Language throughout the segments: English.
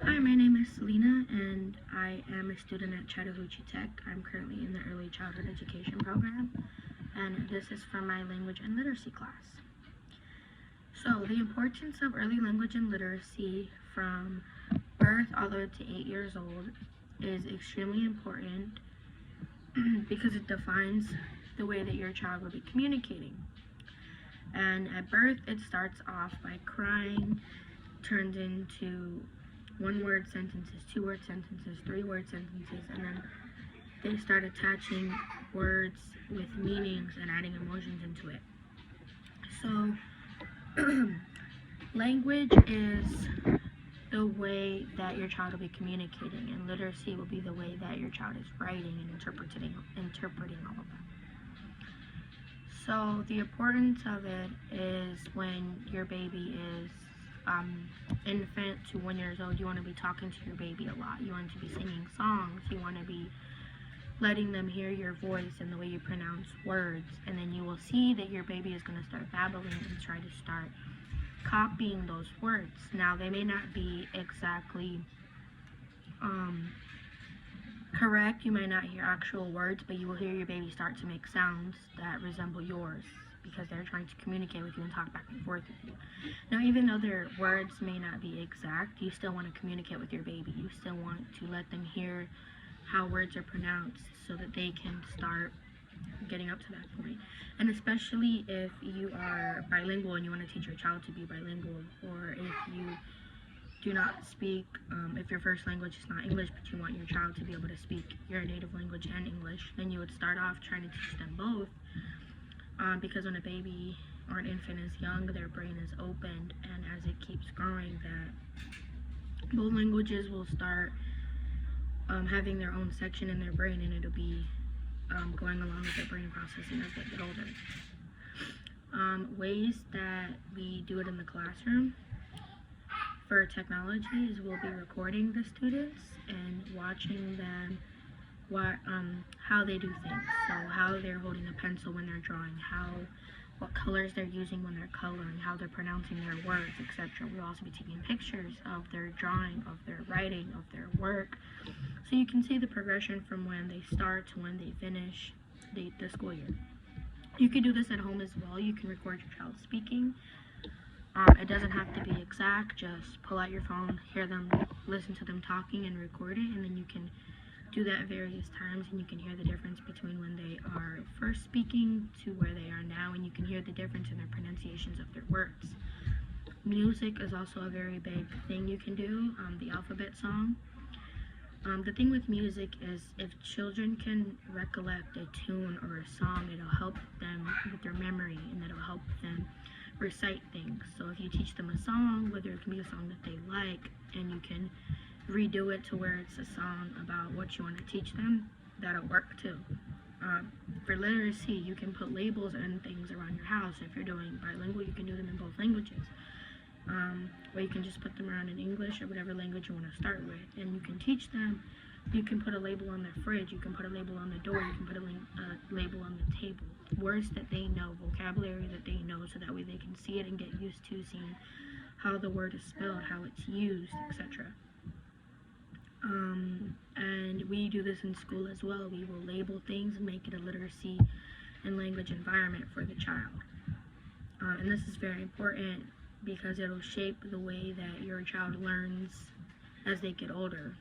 Hi, my name is Selena, and I am a student at Chattahoochee Tech. I'm currently in the Early Childhood Education program, and this is for my language and literacy class. So, the importance of early language and literacy from birth all the way to 8 years old is extremely important because it defines the way that your child will be communicating. And at birth, it starts off by crying, turns into one-word sentences, two-word sentences, three-word sentences, and then they start attaching words with meanings and adding emotions into it. So, language is the way that your child will be communicating, and literacy will be the way that your child is writing and interpreting all of that. So, the importance of it is when your baby is infant to 1 year old, you want to be talking to your baby a lot. You want to be singing songs. You want to be letting them hear your voice and the way you pronounce words. And then you will see that your baby is going to start babbling and try to start copying those words. Now, they may not be exactly correct. You might not hear actual words, but you will hear your baby start to make sounds that resemble yours, because they're trying to communicate with you and talk back and forth with you. Now, even though their words may not be exact, you still want to communicate with your baby. You still want to let them hear how words are pronounced so that they can start getting up to that point. And especially if you are bilingual and you want to teach your child to be bilingual, or if you do not speak, if your first language is not English, but you want your child to be able to speak your native language and English, then you would start off trying to teach them both. Because when a baby or an infant is young, their brain is opened, and as it keeps growing, that both languages will start having their own section in their brain, and it'll be going along with their brain processing as they get older. Ways that we do it in the classroom for technology is we'll be recording the students and watching them how they do things. So how they're holding a pencil when they're drawing, what colors they're using when they're coloring, how they're pronouncing their words, etc. We'll also be taking pictures of their drawing, of their writing, of their work, so you can see the progression from when they start to when they finish the school year. You can do this at home as well. You can record your child speaking. It doesn't have to be exact. Just pull out your phone, hear them, listen to them talking, and record it, and then you can do that various times, and you can hear the difference between when they are first speaking to where they are now, and you can hear the difference in their pronunciations of their words. Music is also a very big thing you can do. The alphabet song. The thing with music is if children can recollect a tune or a song, it'll help them with their memory, and it'll help them recite things. So if you teach them a song, whether it can be a song that they like, and you can redo it to where it's a song about what you want to teach them, that'll work too. For literacy, you can put labels and things around your house. If you're doing bilingual, you can do them in both languages. Or you can just put them around in English or whatever language you want to start with, and you can teach them. You can put a label on their fridge, you can put a label on the door, you can put a label on the table. Words that they know, vocabulary that they know, so that way they can see it and get used to seeing how the word is spelled, how it's used, etc. And we do this in school as well. We will label things and make it a literacy and language environment for the child. And this is very important because it'll shape the way that your child learns as they get older.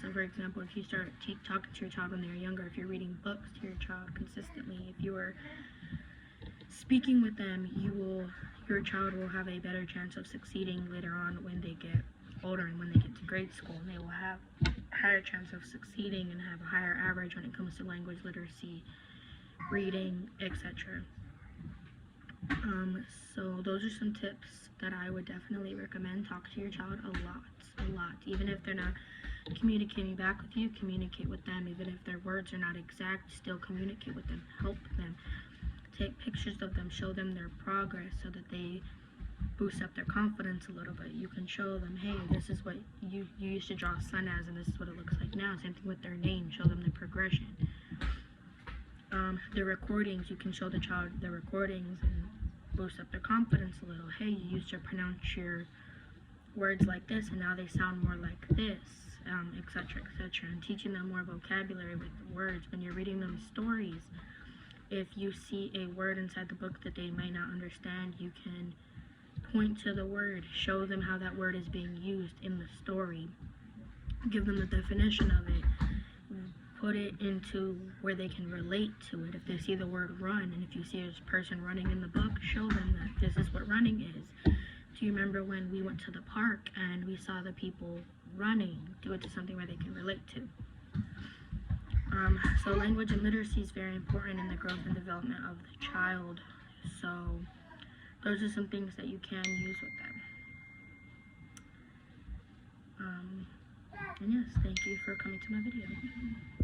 So for example, if you start talking to your child when they're younger, if you're reading books to your child consistently, if you are speaking with them, your child will have a better chance of succeeding later on when they get older and when they get to grade school, and they will have a higher chance of succeeding and have a higher average when it comes to language literacy, reading, etc. So those are some tips that I would definitely recommend. Talk to your child a lot. Even if they're not communicating back with you, communicate with them. Even if their words are not exact, still communicate with them. Help them. Take pictures of them. Show them their progress so that they boost up their confidence a little bit. You can show them, hey, this is what you used to draw a sun as, and this is what it looks like now. Same thing with their name. Show them the progression. The recordings, you can show the child the recordings and boost up their confidence a little. Hey, you used to pronounce your words like this and now they sound more like this, etc., etc., and teaching them more vocabulary with the words. When you're reading them stories, if you see a word inside the book that they might not understand, you can point to the word, show them how that word is being used in the story, give them the definition of it, put it into where they can relate to it. If they see the word run, and if you see a person running in the book, show them that this is what running is. Do you remember when we went to the park and we saw the people running? Do it to something where they can relate to. So language and literacy is very important in the growth and development of the child. So those are some things that you can use with them. And yes, thank you for coming to my video.